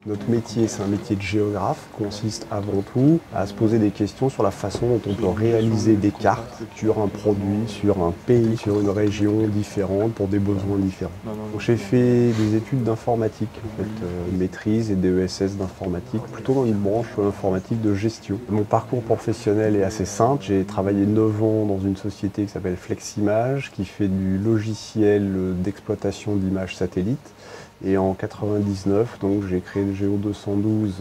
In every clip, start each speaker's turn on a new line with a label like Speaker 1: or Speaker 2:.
Speaker 1: Notre métier, c'est un métier de géographe, consiste avant tout à se poser des questions sur la façon dont on peut réaliser des cartes sur un produit, sur un pays, sur une région différente pour des besoins différents. Donc j'ai fait des études d'informatique, en fait, maîtrise et DESS d'informatique, plutôt dans une branche informatique de gestion. Mon parcours professionnel est assez simple. J'ai travaillé 9 ans dans une société qui s'appelle Fleximage, qui fait du logiciel d'exploitation d'images satellites. Et en 99, donc j'ai créé le Géo 212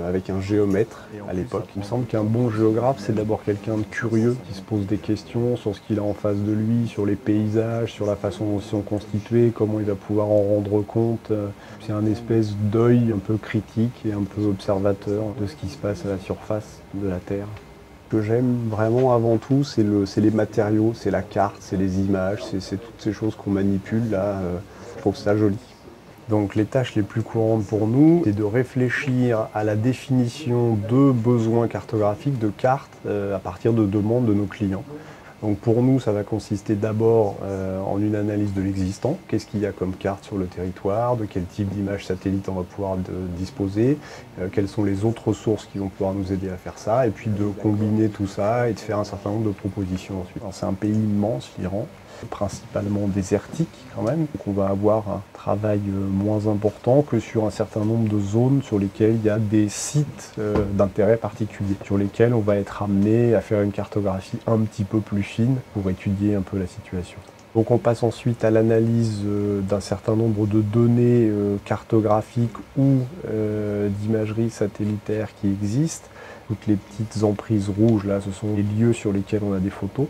Speaker 1: avec un géomètre à l'époque. Il me semble qu'un bon géographe, c'est d'abord quelqu'un de curieux qui se pose des questions sur ce qu'il a en face de lui, sur les paysages, sur la façon dont ils sont constitués, comment il va pouvoir en rendre compte. C'est un espèce d'œil un peu critique et un peu observateur de ce qui se passe à la surface de la Terre. Ce que j'aime vraiment avant tout, c'est les matériaux, c'est la carte, c'est les images, c'est toutes ces choses qu'on manipule là. Je trouve ça joli. Donc les tâches les plus courantes pour nous, c'est de réfléchir à la définition de besoins cartographiques, de cartes, à partir de demandes de nos clients. Donc pour nous, ça va consister d'abord en une analyse de l'existant. Qu'est-ce qu'il y a comme carte sur le territoire, de quel type d'image satellite on va pouvoir disposer, quelles sont les autres sources qui vont pouvoir nous aider à faire ça, et puis de combiner tout ça et de faire un certain nombre de propositions ensuite. C'est un pays immense, l'Iran, principalement désertique quand même. Donc on va avoir un travail moins important que sur un certain nombre de zones sur lesquelles il y a des sites d'intérêt particulier, sur lesquels on va être amené à faire une cartographie un petit peu plus fine pour étudier un peu la situation. Donc on passe ensuite à l'analyse d'un certain nombre de données cartographiques ou d'imagerie satellitaire qui existent. Toutes les petites emprises rouges là, ce sont les lieux sur lesquels on a des photos.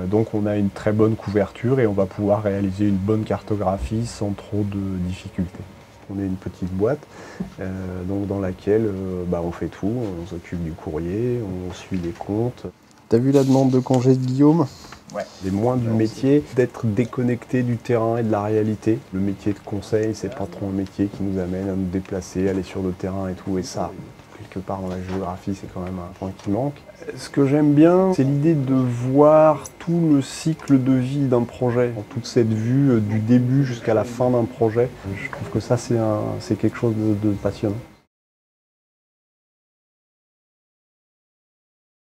Speaker 1: Donc on a une très bonne couverture et on va pouvoir réaliser une bonne cartographie sans trop de difficultés. On est une petite boîte donc dans laquelle on fait tout, on s'occupe du courrier, on suit les comptes. T'as vu la demande de congé de Guillaume? Ouais. Les moins du métier, d'être déconnecté du terrain et de la réalité. Le métier de conseil, c'est pas trop un métier qui nous amène à nous déplacer, aller sur le terrain et tout, et ça, quelque part dans la géographie, c'est quand même un point qui manque. Ce que j'aime bien, c'est l'idée de voir tout le cycle de vie d'un projet, toute cette vue du début jusqu'à la fin d'un projet. Je trouve que ça, c'est quelque chose de passionnant.